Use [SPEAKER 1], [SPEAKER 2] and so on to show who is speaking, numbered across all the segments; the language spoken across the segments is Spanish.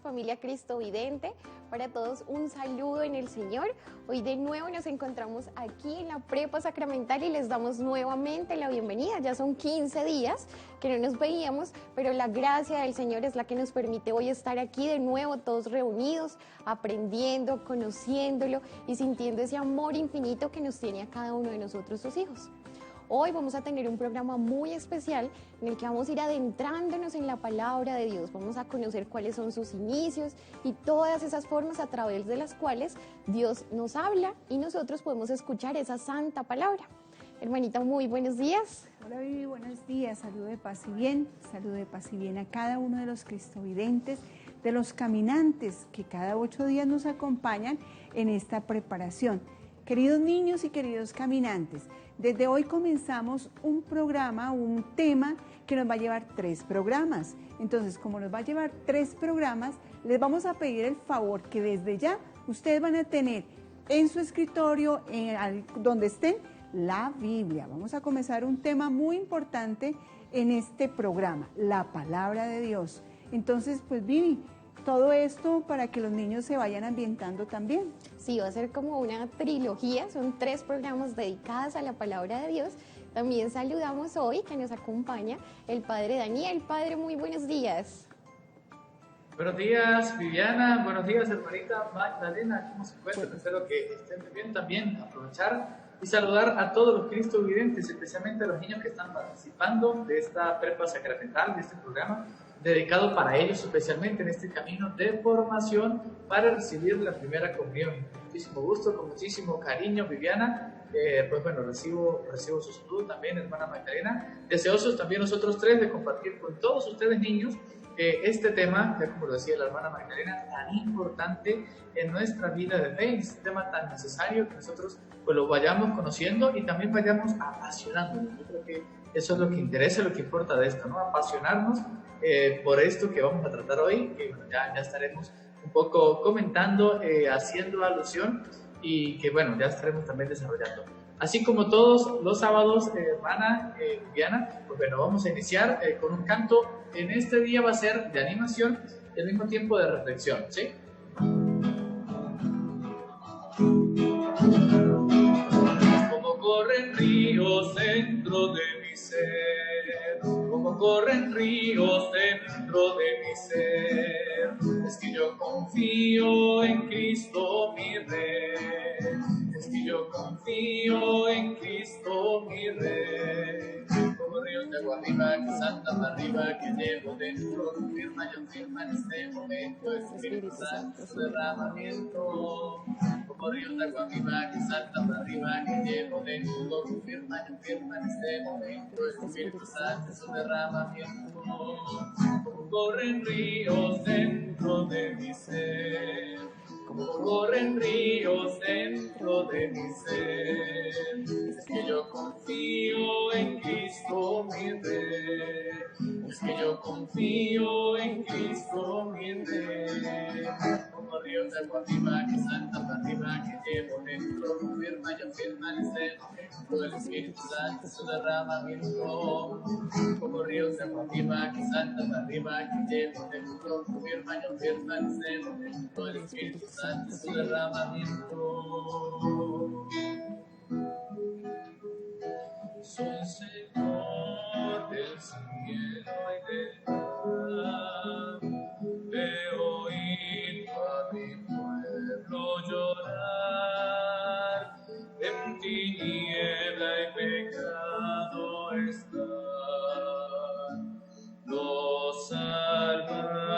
[SPEAKER 1] noches, familia Cristo Vidente. Para todos un saludo en el Señor. Hoy de nuevo nos encontramos aquí en la Prepa Sacramental y les damos nuevamente la bienvenida. Ya son 15 días que no nos veíamos, pero la gracia del Señor es la que nos permite hoy estar aquí de nuevo, todos reunidos, aprendiendo, conociéndolo y sintiendo ese amor infinito que nos tiene a cada uno de nosotros, sus hijos. Hoy vamos a tener un programa muy especial en el que vamos a ir adentrándonos en la palabra de Dios. Vamos a conocer cuáles son sus inicios y todas esas formas a través de las cuales Dios nos habla y nosotros podemos escuchar esa santa palabra. Hermanita, muy buenos días.
[SPEAKER 2] Hola Vivi, buenos días. Saludo de paz y bien a cada uno de los cristovidentes, de los caminantes que cada 8 días nos acompañan en esta preparación. Queridos niños y queridos caminantes, desde hoy comenzamos un programa, un tema que nos va a llevar 3 programas. Entonces, como nos va a llevar 3 programas, les vamos a pedir el favor que desde ya ustedes van a tener en su escritorio, donde estén, la Biblia. Vamos a comenzar un tema muy importante en este programa, la palabra de Dios. Entonces, pues Vivi, todo esto para que los niños se vayan ambientando también.
[SPEAKER 1] Sí, va a ser como una trilogía, son 3 programas dedicados a la palabra de Dios. También saludamos hoy que nos acompaña el Padre Daniel. Padre, muy buenos días.
[SPEAKER 3] Buenos días, Viviana. Buenos días, hermanita Magdalena. ¿Cómo se encuentran? Espero que estén muy bien también. Aprovechar y saludar a todos los cristovidentes, especialmente a los niños que están participando de esta prepa sacramental, de este programa, dedicado para ellos, especialmente en este camino de formación para recibir la primera comunión. Con muchísimo gusto, con muchísimo cariño, Viviana. Pues bueno, recibo su saludo también, hermana Magdalena. Deseosos también nosotros 3 de compartir con todos ustedes, niños, este tema, ya como lo decía la hermana Magdalena, tan importante en nuestra vida de fe, este tema tan necesario que nosotros pues lo vayamos conociendo y también vayamos apasionándonos. Yo creo que eso es lo que interesa, lo que importa de esto, ¿no? Apasionarnos por esto que vamos a tratar hoy, que bueno, ya estaremos un poco comentando, haciendo alusión y que bueno, ya estaremos también desarrollando. Así como todos los sábados, hermana Viviana, pues bueno, vamos a iniciar con un canto. En este día va a ser de animación y al mismo tiempo de reflexión, ¿sí? Como corren ríos dentro de mi ser, como corren ríos dentro de mi ser, es que yo confío en Cristo mi Rey, es que yo confío en Cristo mi Rey. Como ríos de agua arriba, que saltan para arriba, que llevo dentro, confirma y afirma en este momento, el Espíritu Santo, su derramamiento. Como ríos de agua arriba, que saltan para arriba, que llevo dentro, confirma y afirma en este momento, el Espíritu Santo, su derramamiento. Como corren ríos dentro de mi ser, como corren ríos dentro de mi ser, es que yo confío en Cristo mi Rey, es que yo confío en Cristo mi Rey. Como ríos de agua arriba que saltan para arriba, que llevo dentro, confirma y afirma en este momento el Espíritu Santo, su derramamiento. Como ríos de agua arriba que saltan para arriba, que llevo dentro, confirma y afirma en este momento el Espíritu Santo, su derramamiento. Soy Señor del cielo y del mar, he oído a mi pueblo llorar, en tiniebla y pecado está, lo salvaré.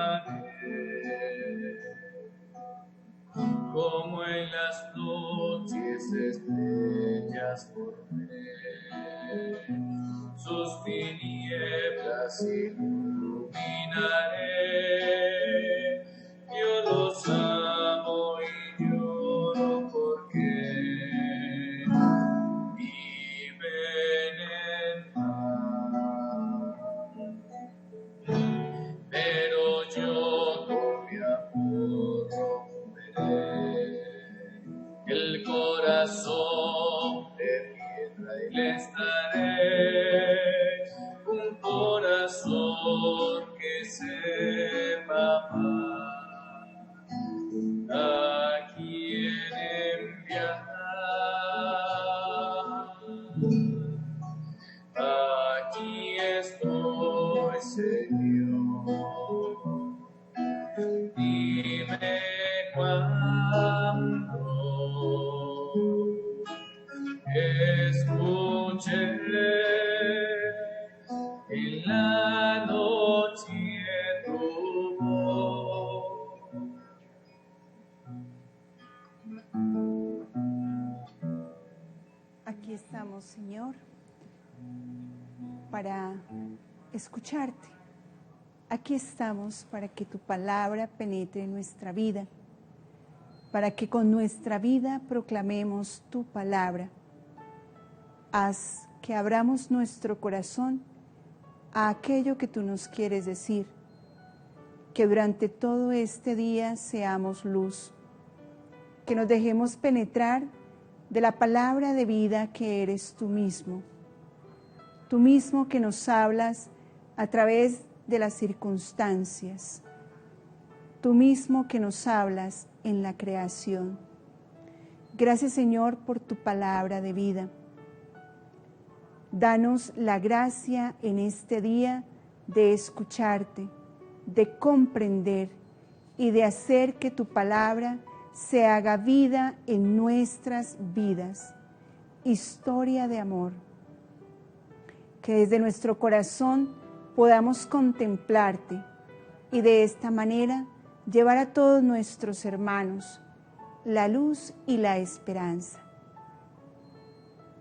[SPEAKER 3] Como en las noches estrellas por ver, sus tinieblas iluminaré. Yo los amo y lloro porque viven en paz. Pero yo con mi amor romperé el corazón de piedra y les daré un corazón que sepa amar. Señor. Dime cuándo escuché en la noche tu voz.
[SPEAKER 2] Aquí estamos, Señor, para escucharte. Aquí estamos para que tu palabra penetre en nuestra vida, para que con nuestra vida proclamemos tu palabra. Haz que abramos nuestro corazón a aquello que tú nos quieres decir, que durante todo este día seamos luz, que nos dejemos penetrar de la palabra de vida que eres tú mismo que nos hablas a través de las circunstancias, tú mismo que nos hablas en la creación. Gracias, Señor, por tu palabra de vida. Danos la gracia en este día de escucharte, de comprender y de hacer que tu palabra se haga vida en nuestras vidas. Historia de amor. Que desde nuestro corazón podamos contemplarte y de esta manera llevar a todos nuestros hermanos la luz y la esperanza.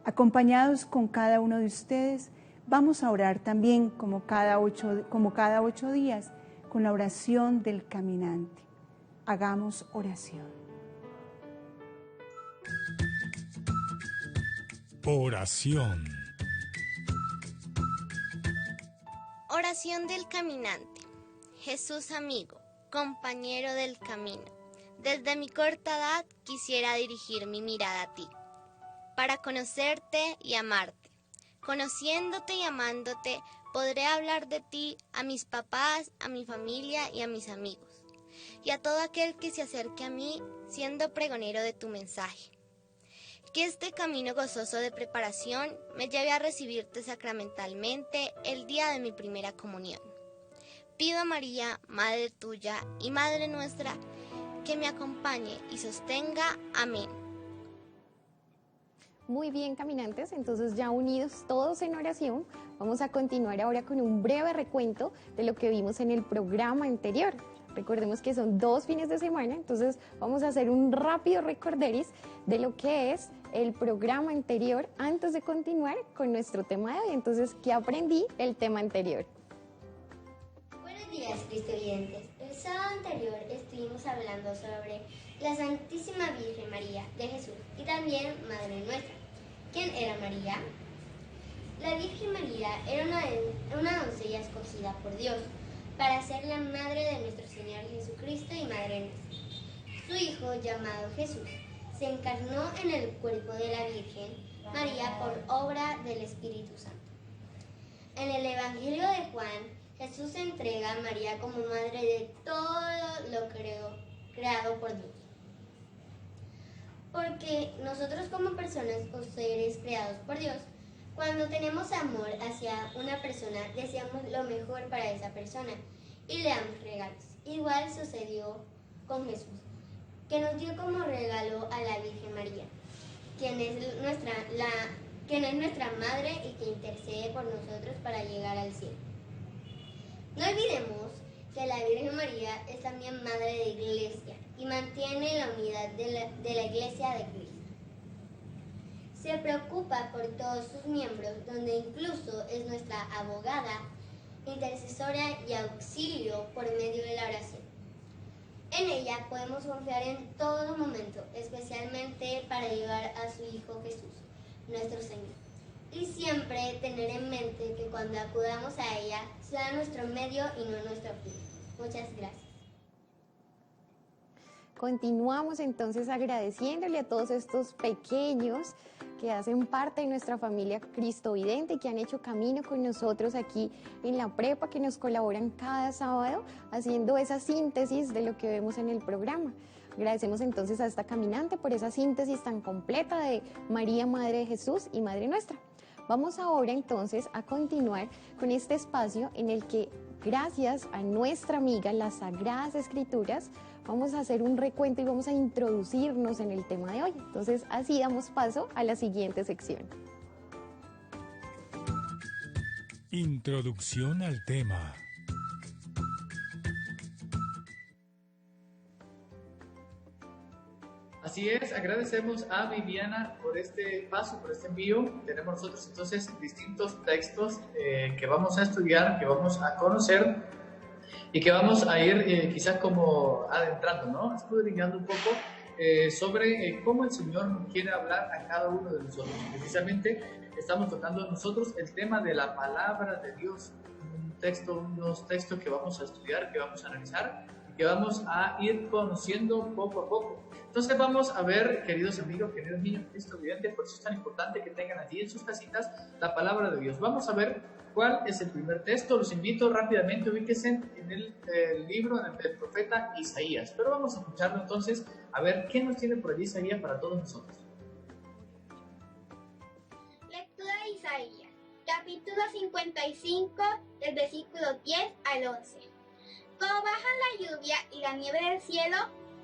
[SPEAKER 2] Acompañados con cada uno de ustedes, vamos a orar también como cada 8 días con la oración del caminante. Hagamos oración.
[SPEAKER 4] Oración.
[SPEAKER 5] Oración del caminante. Jesús amigo, compañero del camino, desde mi corta edad quisiera dirigir mi mirada a ti, para conocerte y amarte. Conociéndote y amándote, podré hablar de ti a mis papás, a mi familia y a mis amigos, y a todo aquel que se acerque a mí siendo pregonero de tu mensaje. Que este camino gozoso de preparación me lleve a recibirte sacramentalmente el día de mi primera comunión. Pido a María, Madre tuya y Madre nuestra, que me acompañe y sostenga. Amén.
[SPEAKER 1] Muy bien, caminantes, entonces ya unidos todos en oración, vamos a continuar ahora con un breve recuento de lo que vimos en el programa anterior. Recordemos que son 2 fines de semana, entonces vamos a hacer un rápido recorderis de lo que es el programa anterior antes de continuar con nuestro tema de hoy. Entonces, ¿qué aprendí del tema anterior?
[SPEAKER 6] Buenos días, cristovidentes. El sábado anterior estuvimos hablando sobre la Santísima Virgen María de Jesús y también Madre Nuestra. ¿Quién era María? La Virgen María era una doncella escogida por Dios para ser la madre de nuestro Señor Jesucristo y Madre nuestra. Su hijo, llamado Jesús, se encarnó en el cuerpo de la Virgen María por obra del Espíritu Santo. En el Evangelio de Juan, Jesús se entrega a María como madre de todo lo creado por Dios. Porque nosotros como personas o seres creados por Dios, cuando tenemos amor hacia una persona, deseamos lo mejor para esa persona y le damos regalos. Igual sucedió con Jesús, que nos dio como regalo a la Virgen María, quien es nuestra madre y que intercede por nosotros para llegar al cielo. No olvidemos que la Virgen María es también madre de iglesia y mantiene la unidad de la iglesia de Cristo. Se preocupa por todos sus miembros, donde incluso es nuestra abogada, intercesora y auxilio por medio de la oración. En ella podemos confiar en todo momento, especialmente para llegar a su Hijo Jesús, nuestro Señor. Y siempre tener en mente que cuando acudamos a ella, sea nuestro medio y no nuestro fin. Muchas gracias.
[SPEAKER 1] Continuamos entonces agradeciéndole a todos estos pequeños que hacen parte de nuestra familia cristovidente y que han hecho camino con nosotros aquí en la prepa, que nos colaboran cada sábado haciendo esa síntesis de lo que vemos en el programa. Agradecemos entonces a esta caminante por esa síntesis tan completa de María, Madre de Jesús y Madre Nuestra. Vamos ahora entonces a continuar con este espacio en el que, gracias a nuestra amiga, las Sagradas Escrituras, vamos a hacer un recuento y vamos a introducirnos en el tema de hoy. Entonces, así damos paso a la siguiente sección.
[SPEAKER 4] Introducción al tema.
[SPEAKER 3] Así es, agradecemos a Viviana por este paso, por este envío. Tenemos nosotros entonces distintos textos que vamos a estudiar, que vamos a conocer y que vamos a ir quizás como adentrando, ¿no? Escudriñando un poco sobre cómo el Señor nos quiere hablar a cada uno de nosotros. Precisamente estamos tocando nosotros el tema de la palabra de Dios, unos textos que vamos a estudiar, que vamos a analizar y que vamos a ir conociendo poco a poco. Entonces vamos a ver, queridos amigos, queridos niños, Cristo evidente, por eso es tan importante que tengan allí en sus casitas la palabra de Dios. Vamos a ver cuál es el primer texto. Los invito rápidamente, ubíquense en el libro del profeta Isaías. Pero vamos a escucharlo entonces, a ver qué nos tiene por allí Isaías para todos nosotros.
[SPEAKER 7] Lectura de Isaías, capítulo 55, del versículo 10 al 11. Como bajan la lluvia y la nieve del cielo,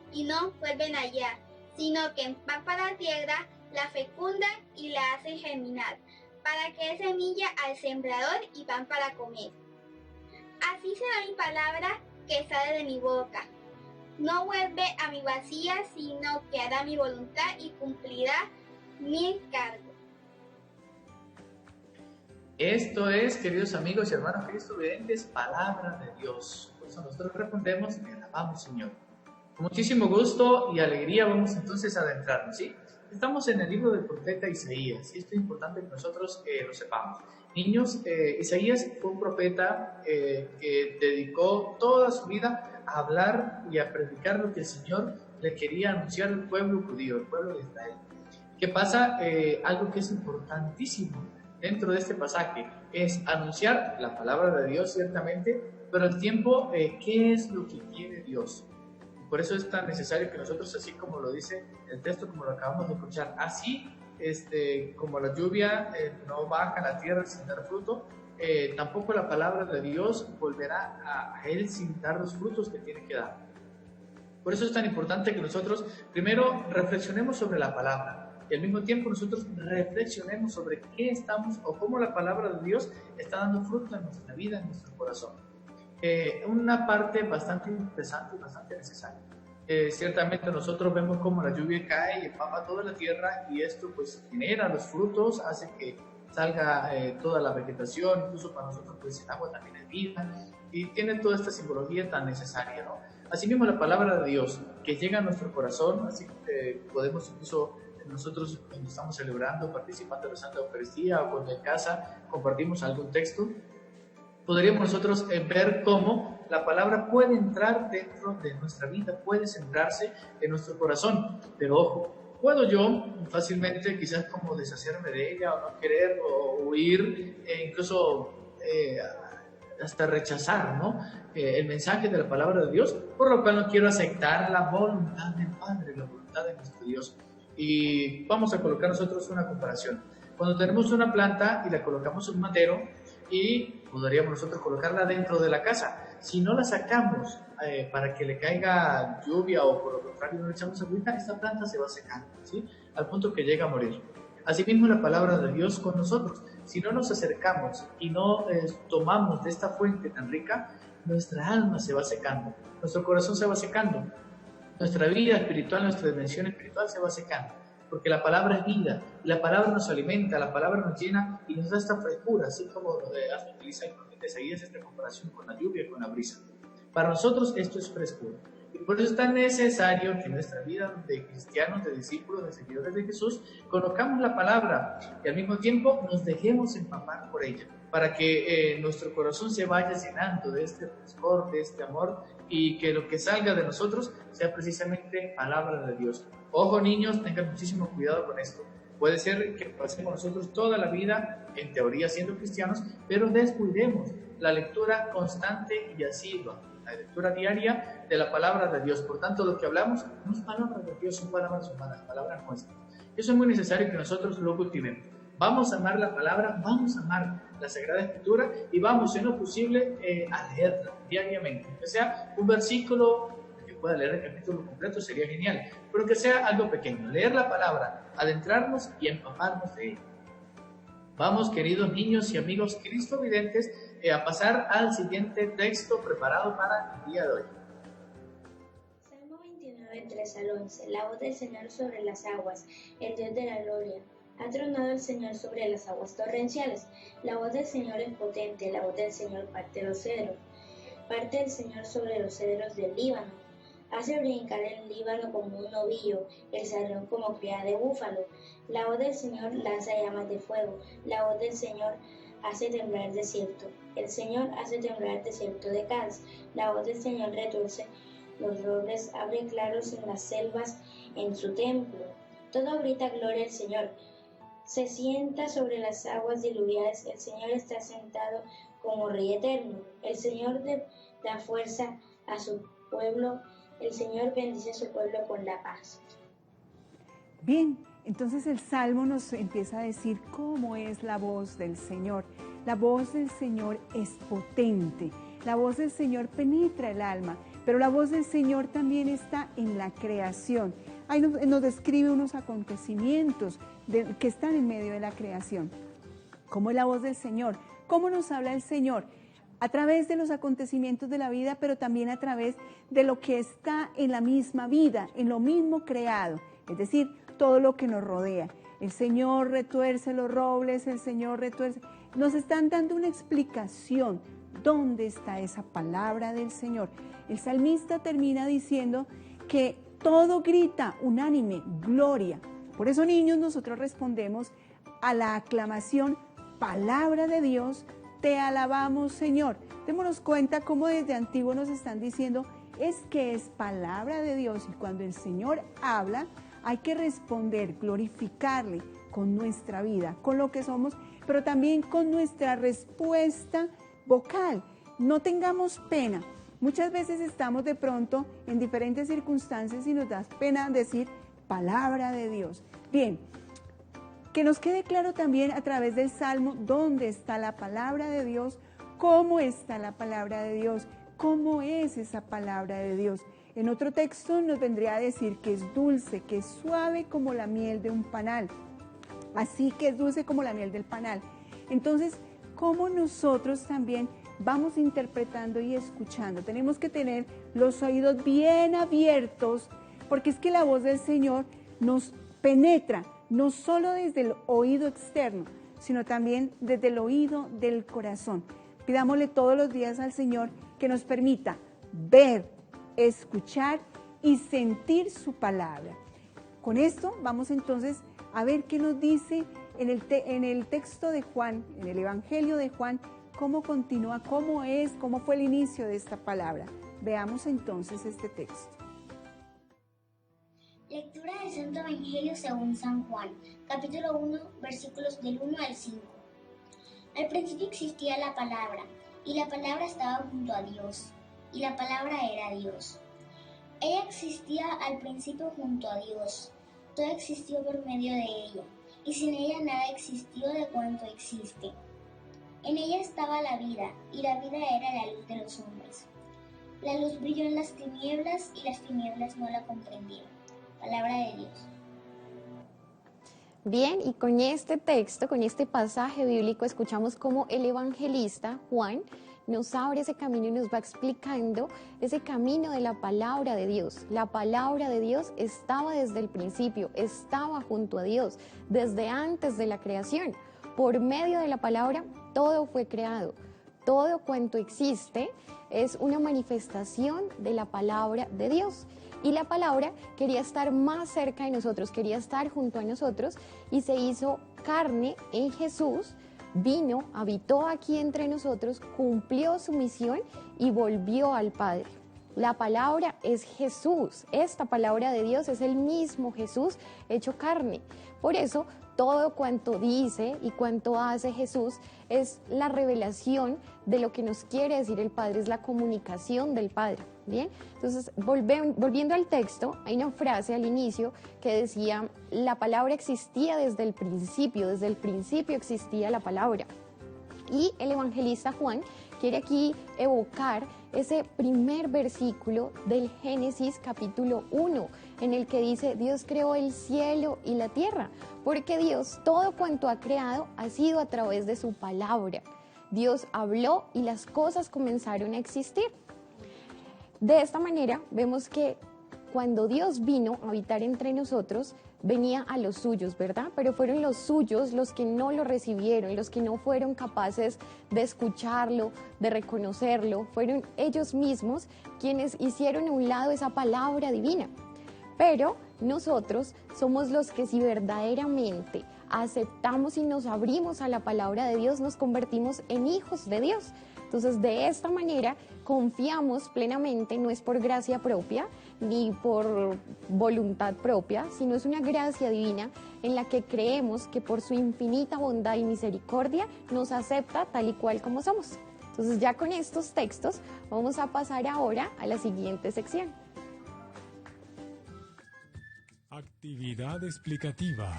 [SPEAKER 7] y no vuelven allá, sino que empapa la tierra, la fecunda y la hace germinar, para que dé semilla al sembrador y pan para comer. Así será mi palabra que sale de mi boca. No vuelve a mi vacía, sino que hará mi voluntad y cumplirá mi encargo.
[SPEAKER 3] Esto es, queridos amigos y hermanos Cristo videntes, palabra de Dios. Por eso nosotros respondemos y le alabamos, Señor. Con muchísimo gusto y alegría vamos entonces a adentrarnos, ¿sí? Estamos en el libro del profeta Isaías y esto es importante que nosotros lo sepamos. Niños, Isaías fue un profeta que dedicó toda su vida a hablar y a predicar lo que el Señor le quería anunciar al pueblo judío, al pueblo de Israel. ¿Qué pasa? Algo que es importantísimo dentro de este pasaje es anunciar la palabra de Dios, ciertamente, pero al tiempo, ¿qué es lo que quiere Dios? Por eso es tan necesario que nosotros, así como lo dice el texto, como lo acabamos de escuchar, así como la lluvia no baja a la tierra sin dar fruto, tampoco la palabra de Dios volverá a Él sin dar los frutos que tiene que dar. Por eso es tan importante que nosotros primero reflexionemos sobre la palabra y al mismo tiempo nosotros reflexionemos sobre qué estamos o cómo la palabra de Dios está dando fruto en nuestra vida, en nuestro corazón. Una parte bastante interesante y bastante necesaria. Ciertamente nosotros vemos cómo la lluvia cae y empapa toda la tierra y esto pues genera los frutos, hace que salga toda la vegetación, incluso para nosotros pues el agua también es vida y tiene toda esta simbología tan necesaria, ¿no? Asimismo la palabra de Dios que llega a nuestro corazón, así que podemos incluso nosotros cuando estamos celebrando, participando de la Santa Eucaristía o cuando en casa compartimos algún texto, podríamos nosotros ver cómo la palabra puede entrar dentro de nuestra vida, puede centrarse en nuestro corazón. Pero ojo, puedo yo fácilmente quizás como deshacerme de ella o no querer o huir, incluso hasta rechazar, ¿no? El mensaje de la palabra de Dios, por lo cual no quiero aceptar la voluntad del Padre, la voluntad de nuestro Dios. Y vamos a colocar nosotros una comparación. Cuando tenemos una planta y la colocamos en un matero, y podríamos nosotros colocarla dentro de la casa. Si no la sacamos para que le caiga lluvia o por lo contrario no le echamos agüita, esta planta se va secando, ¿sí? Al punto que llega a morir. Asimismo la palabra de Dios con nosotros. Si no nos acercamos y no tomamos de esta fuente tan rica, nuestra alma se va secando, nuestro corazón se va secando, nuestra vida espiritual, nuestra dimensión espiritual se va secando. Porque la palabra es vida, la palabra nos alimenta, la palabra nos llena y nos da esta frescura, así como utiliza el profeta Isaías esta comparación con la lluvia y con la brisa. Para nosotros esto es frescura. Y por eso es tan necesario que en nuestra vida de cristianos, de discípulos, de seguidores de Jesús, conozcamos la palabra y al mismo tiempo nos dejemos empapar por ella, para que nuestro corazón se vaya llenando de este frescor, de este amor y que lo que salga de nosotros sea precisamente palabra de Dios. Ojo niños, tengan muchísimo cuidado con esto. Puede ser que pasemos nosotros toda la vida, en teoría siendo cristianos, pero descuidemos la lectura constante y asidua, la lectura diaria de la palabra de Dios. Por tanto, lo que hablamos no es palabra de Dios, son palabras humanas, palabras nuestras. Eso es muy necesario que nosotros lo cultivemos. Vamos a amar la palabra, vamos a amar la Sagrada Escritura y vamos, en lo posible, a leerla diariamente. Que sea un versículo, que pueda leer el capítulo completo sería genial, pero que sea algo pequeño. Leer la palabra, adentrarnos y empaparnos de ella. Vamos, queridos niños y amigos cristovidentes, a pasar al siguiente texto preparado para el día de hoy.
[SPEAKER 8] Salmo 29, 3 al 11. La voz del Señor sobre las aguas, el Dios de la gloria. Ha tronado el Señor sobre las aguas torrenciales. La voz del Señor es potente, la voz del Señor parte los cedros. Parte el Señor sobre los cedros del Líbano. Hace brincar el Líbano como un novillo, el Sarón como cría de búfalo. La voz del Señor lanza llamas de fuego. La voz del Señor hace temblar el desierto. El Señor hace temblar el desierto de Caz. La voz del Señor retuerce los robles, abre claros en las selvas en su templo. Todo grita gloria al Señor. Se sienta sobre las aguas diluviales. El Señor está sentado como Rey eterno. El Señor da fuerza a su pueblo. El Señor bendice a su pueblo con la paz.
[SPEAKER 2] Bien, entonces el Salmo nos empieza a decir cómo es la voz del Señor. La voz del Señor es potente. La voz del Señor penetra el alma, pero la voz del Señor también está en la creación. Ahí nos describe unos acontecimientos que están en medio de la creación. ¿Cómo es la voz del Señor? ¿Cómo nos habla el Señor? A través de los acontecimientos de la vida, pero también a través de lo que está en la misma vida, en lo mismo creado, es decir, todo lo que nos rodea. El Señor retuerce los robles, el Señor retuerce. Nos están dando una explicación. ¿Dónde está esa palabra del Señor? El salmista termina diciendo que todo grita unánime, gloria. Por eso, niños, nosotros respondemos a la aclamación, palabra de Dios, te alabamos, Señor. Démonos cuenta cómo desde antiguo nos están diciendo, es que es palabra de Dios. Y cuando el Señor habla, hay que responder, glorificarle con nuestra vida, con lo que somos, pero también con nuestra respuesta vocal. No tengamos pena. Muchas veces estamos de pronto en diferentes circunstancias y nos da pena decir palabra de Dios. Bien, que nos quede claro también a través del Salmo dónde está la palabra de Dios, cómo está la palabra de Dios, cómo es esa palabra de Dios. En otro texto nos vendría a decir que es dulce, que es suave como la miel de un panal. Así que es dulce como la miel del panal. Entonces, ¿cómo nosotros también vamos interpretando y escuchando? Tenemos que tener los oídos bien abiertos, porque es que la voz del Señor nos penetra, no solo desde el oído externo, sino también desde el oído del corazón. Pidámosle todos los días al Señor que nos permita ver, escuchar y sentir su palabra. Con esto vamos entonces a ver qué nos dice en el texto de Juan, en el Evangelio de Juan, cómo continúa, cómo fue el inicio de esta palabra. Veamos entonces este texto.
[SPEAKER 9] Lectura del Santo Evangelio según San Juan, capítulo 1, versículos del 1 al 5. Al principio existía la palabra, y la palabra estaba junto a Dios, y la palabra era Dios. Ella existía al principio junto a Dios. Todo existió por medio de ella, y sin ella nada existió de cuanto existe. En ella estaba la vida, y la vida era la luz de los hombres. La luz brilló en las tinieblas, y las tinieblas no la comprendieron. Palabra de Dios.
[SPEAKER 1] Bien, y con este texto, con este pasaje bíblico, escuchamos cómo el evangelista Juan nos abre ese camino y nos va explicando ese camino de la palabra de Dios. La palabra de Dios estaba desde el principio, estaba junto a Dios, desde antes de la creación. Por medio de la palabra, todo fue creado. Todo cuanto existe es una manifestación de la palabra de Dios. Y la palabra quería estar más cerca de nosotros, quería estar junto a nosotros y se hizo carne en Jesús, vino, habitó aquí entre nosotros, cumplió su misión y volvió al Padre. La palabra es Jesús, esta palabra de Dios es el mismo Jesús hecho carne. Por eso, todo cuanto dice y cuanto hace Jesús es la revelación de lo que nos quiere decir el Padre, es la comunicación del Padre. Bien, entonces volviendo al texto, hay una frase al inicio que decía: la palabra existía desde el principio existía la palabra. Y el evangelista Juan quiere aquí evocar ese primer versículo del Génesis capítulo 1, en el que dice: Dios creó el cielo y la tierra, porque Dios todo cuanto ha creado ha sido a través de su palabra. Dios habló y las cosas comenzaron a existir. De esta manera vemos que cuando Dios vino a habitar entre nosotros, venía a los suyos, ¿verdad? Pero fueron los suyos los que no lo recibieron, los que no fueron capaces de escucharlo, de reconocerlo. Fueron ellos mismos quienes hicieron a un lado esa palabra divina. Pero nosotros somos los que, si verdaderamente aceptamos y nos abrimos a la palabra de Dios, nos convertimos en hijos de Dios. Entonces, de esta manera confiamos plenamente, no es por gracia propia ni por voluntad propia, sino es una gracia divina en la que creemos que por su infinita bondad y misericordia nos acepta tal y cual como somos. Entonces, ya con estos textos vamos a pasar ahora a la siguiente sección.
[SPEAKER 4] Actividad explicativa.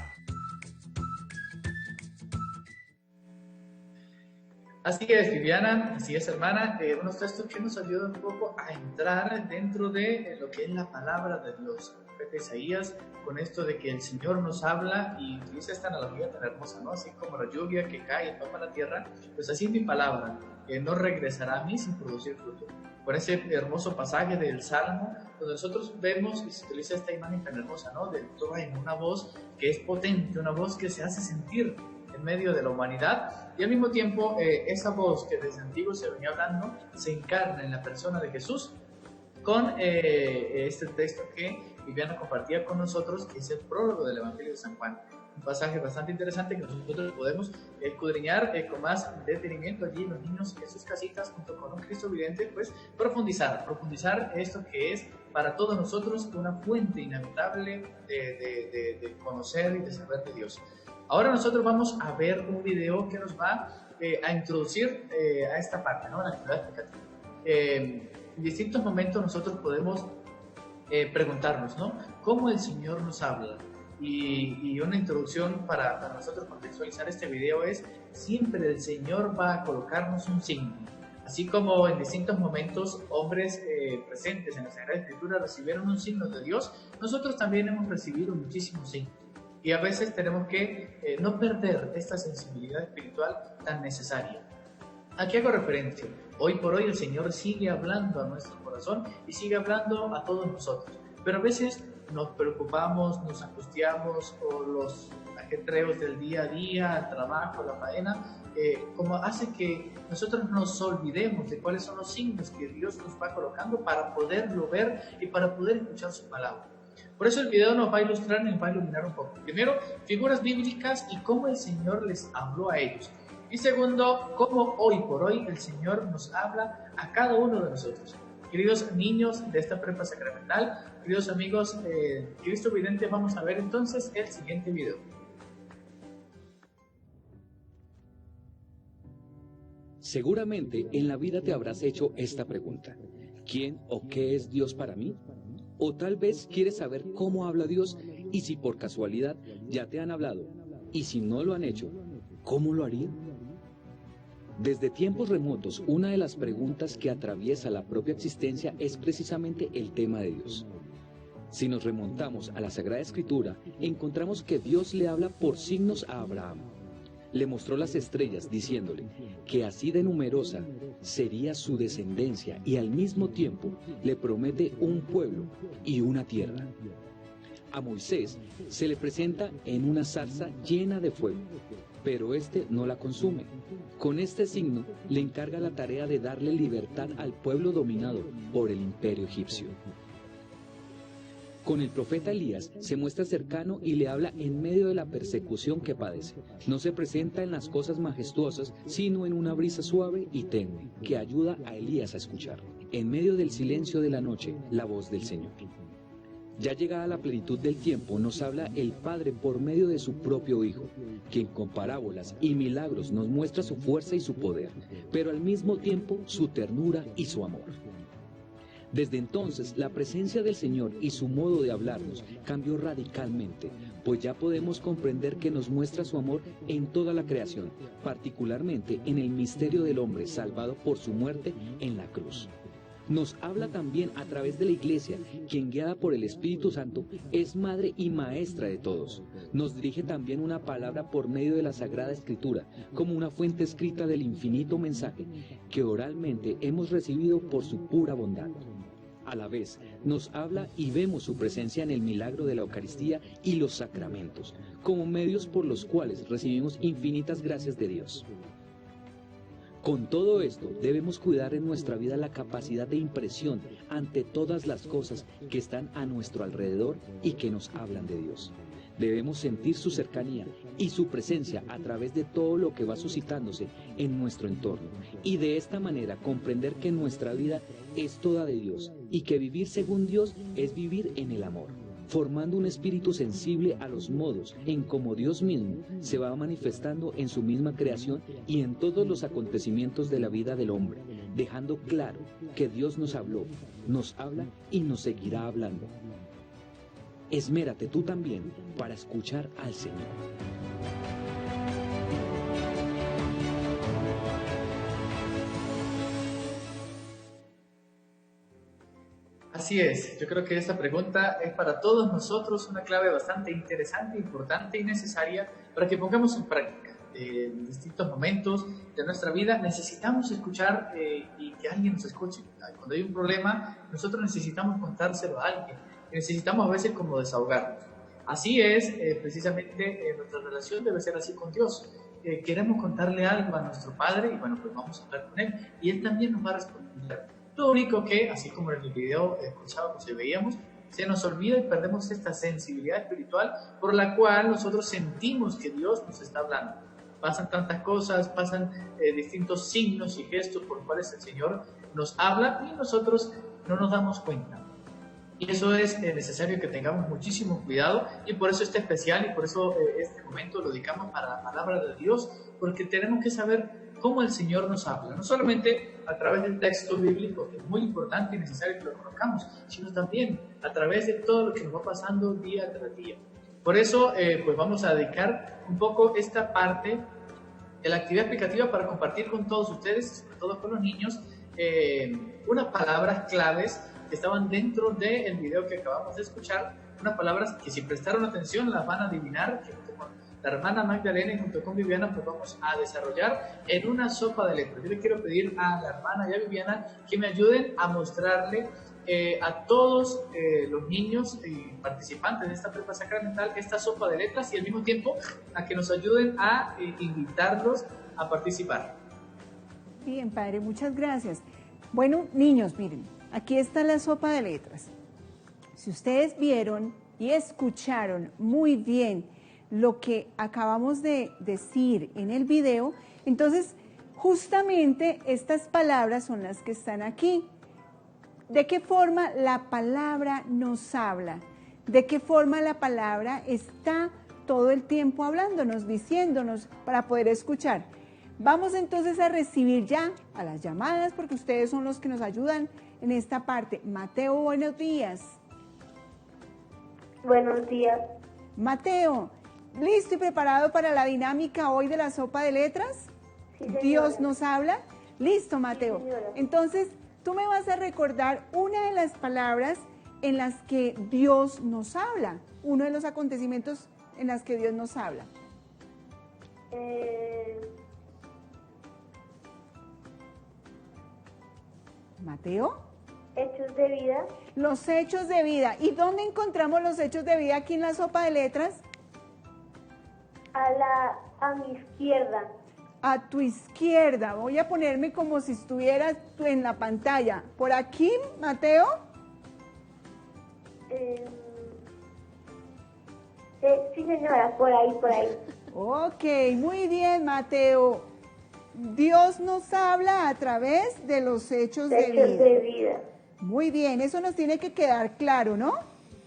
[SPEAKER 3] Así es, Viviana, así es, hermana, unos textos que nos ayudan un poco a entrar dentro de lo que es la palabra de Dios. El profeta Isaías, con esto de que el Señor nos habla y utiliza esta analogía tan hermosa, ¿no? Así como la lluvia que cae y toma la tierra, pues así mi palabra no regresará a mí sin producir fruto. Con ese hermoso pasaje del Salmo, donde nosotros vemos y se utiliza esta imagen tan hermosa, ¿no? De una voz que es potente, una voz que se hace sentir en medio de la humanidad, y al mismo tiempo esa voz que desde antiguo se venía hablando se encarna en la persona de Jesús con este texto que Viviana compartía con nosotros, que es el prólogo del Evangelio de San Juan. Un pasaje bastante interesante que nosotros podemos escudriñar con más detenimiento allí, los niños en sus casitas, junto con un Cristo vidente, pues profundizar esto que es para todos nosotros una fuente inagotable de conocer y de saber de Dios. Ahora nosotros vamos a ver un video que nos va a introducir a esta parte, ¿no? La actividad explicativa. En distintos momentos nosotros podemos preguntarnos, ¿no? ¿Cómo el Señor nos habla? Y una introducción para nosotros contextualizar este video es: siempre el Señor va a colocarnos un signo. Así como en distintos momentos hombres presentes en la Sagrada Escritura recibieron un signo de Dios, nosotros también hemos recibido muchísimos signos. Y a veces tenemos que no perder esta sensibilidad espiritual tan necesaria. ¿A qué hago referencia? Hoy por hoy el Señor sigue hablando a nuestro corazón y sigue hablando a todos nosotros. Pero a veces nos preocupamos, nos angustiamos por los ajetreos del día a día, el trabajo, la faena, como hace que nosotros nos olvidemos de cuáles son los signos que Dios nos va colocando para poderlo ver y para poder escuchar su palabra. Por eso el video nos va a ilustrar y nos va a iluminar un poco. Primero, figuras bíblicas y cómo el Señor les habló a ellos. Y segundo, cómo hoy por hoy el Señor nos habla a cada uno de nosotros. Queridos niños de esta prepa sacramental, queridos amigos Cristo Vidente, vamos a ver entonces el siguiente video.
[SPEAKER 10] Seguramente en la vida te habrás hecho esta pregunta: ¿quién o qué es Dios para mí? O tal vez quieres saber cómo habla Dios, y si por casualidad ya te han hablado, y si no lo han hecho, ¿cómo lo harían? Desde tiempos remotos, una de las preguntas que atraviesa la propia existencia es precisamente el tema de Dios. Si nos remontamos a la Sagrada Escritura, encontramos que Dios le habla por signos a Abraham. Le mostró las estrellas diciéndole que así de numerosa sería su descendencia, y al mismo tiempo le promete un pueblo y una tierra. A Moisés se le presenta en una zarza llena de fuego, pero este no la consume. Con este signo le encarga la tarea de darle libertad al pueblo dominado por el imperio egipcio. Con el profeta Elías se muestra cercano y le habla en medio de la persecución que padece. No se presenta en las cosas majestuosas, sino en una brisa suave y tenue, que ayuda a Elías a escuchar, en medio del silencio de la noche, la voz del Señor. Ya llegada la plenitud del tiempo, nos habla el Padre por medio de su propio Hijo, quien con parábolas y milagros nos muestra su fuerza y su poder, pero al mismo tiempo su ternura y su amor. Desde entonces, la presencia del Señor y su modo de hablarnos cambió radicalmente, pues ya podemos comprender que nos muestra su amor en toda la creación, particularmente en el misterio del hombre salvado por su muerte en la cruz. Nos habla también a través de la Iglesia, quien guiada por el Espíritu Santo es madre y maestra de todos. Nos dirige también una palabra por medio de la Sagrada Escritura, como una fuente escrita del infinito mensaje que oralmente hemos recibido por su pura bondad. A la vez, nos habla y vemos su presencia en el milagro de la Eucaristía y los sacramentos, como medios por los cuales recibimos infinitas gracias de Dios. Con todo esto, debemos cuidar en nuestra vida la capacidad de impresión ante todas las cosas que están a nuestro alrededor y que nos hablan de Dios. Debemos sentir su cercanía y su presencia a través de todo lo que va suscitándose en nuestro entorno, y de esta manera comprender que nuestra vida es toda de Dios y que vivir según Dios es vivir en el amor, formando un espíritu sensible a los modos en cómo Dios mismo se va manifestando en su misma creación y en todos los acontecimientos de la vida del hombre, dejando claro que Dios nos habló, nos habla y nos seguirá hablando. Esmérate tú también para escuchar al Señor.
[SPEAKER 3] Así es, yo creo que esta pregunta es para todos nosotros una clave bastante interesante, importante y necesaria para que pongamos en práctica. En distintos momentos de nuestra vida necesitamos escuchar y que alguien nos escuche. Cuando hay un problema, nosotros necesitamos contárselo a alguien. Necesitamos a veces como desahogarnos. Así es, precisamente nuestra relación debe ser así con Dios. Queremos contarle algo a nuestro Padre y bueno, pues vamos a hablar con Él y Él también nos va a responder. Lo único que, así como en el video escuchábamos y veíamos, se nos olvida y perdemos esta sensibilidad espiritual por la cual nosotros sentimos que Dios nos está hablando. Pasan tantas cosas, pasan distintos signos y gestos por los cuales el Señor nos habla y nosotros no nos damos cuenta. Y eso es necesario que tengamos muchísimo cuidado y por eso este especial y por eso este momento lo dedicamos a la palabra de Dios, porque tenemos que saber cómo el Señor nos habla, no solamente a través del texto bíblico, que es muy importante y necesario que lo conozcamos, sino también a través de todo lo que nos va pasando día tras día. Por eso, pues vamos a dedicar un poco esta parte de la actividad explicativa para compartir con todos ustedes, sobre todo con los niños, unas palabras claves que estaban dentro del video que acabamos de escuchar, unas palabras que si prestaron atención las van a adivinar, que junto con la hermana Magdalena y junto con Viviana pues vamos a desarrollar en una sopa de letras. Yo le quiero pedir a la hermana y a Viviana que me ayuden a mostrarle a todos los niños y participantes de esta prepa sacramental esta sopa de letras y al mismo tiempo a que nos ayuden a invitarlos a participar.
[SPEAKER 2] Bien, padre, muchas gracias. Bueno, niños, miren, aquí está la sopa de letras. Si ustedes vieron y escucharon muy bien lo que acabamos de decir en el video, entonces justamente estas palabras son las que están aquí. ¿De qué forma la palabra nos habla? ¿De qué forma la palabra está todo el tiempo hablándonos, diciéndonos para poder escuchar? Vamos entonces a recibir ya a las llamadas porque ustedes son los que nos ayudan en esta parte. Mateo, buenos días.
[SPEAKER 11] Buenos días.
[SPEAKER 2] Mateo, ¿listo y preparado para la dinámica hoy de la sopa de letras?
[SPEAKER 11] Sí, señora.
[SPEAKER 2] ¿Dios nos habla? Listo, Mateo.
[SPEAKER 11] Sí, señora.
[SPEAKER 2] Entonces, tú me vas a recordar una de las palabras en las que Dios nos habla, uno de los acontecimientos en las que Dios nos habla. Mateo.
[SPEAKER 11] Hechos de vida.
[SPEAKER 2] Los hechos de vida. ¿Y dónde encontramos los hechos de vida aquí en la sopa de letras?
[SPEAKER 11] A mi izquierda.
[SPEAKER 2] A tu izquierda. Voy a ponerme como si estuvieras tú en la pantalla. ¿Por aquí, Mateo?
[SPEAKER 11] Sí, señora, por ahí, por ahí.
[SPEAKER 2] Ok, muy bien, Mateo. Dios nos habla a través de los hechos de vida.
[SPEAKER 11] De vida.
[SPEAKER 2] Muy bien, eso nos tiene que quedar claro, ¿no?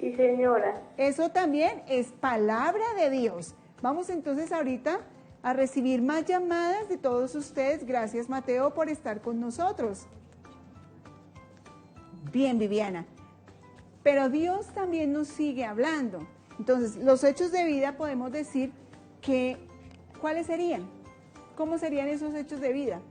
[SPEAKER 11] Sí, señora.
[SPEAKER 2] Eso también es palabra de Dios. Vamos entonces ahorita a recibir más llamadas de todos ustedes. Gracias, Mateo, por estar con nosotros. Bien, Viviana. Pero Dios también nos sigue hablando. Entonces, los hechos de vida podemos decir que, ¿cuáles serían? ¿Cómo serían esos hechos de vida?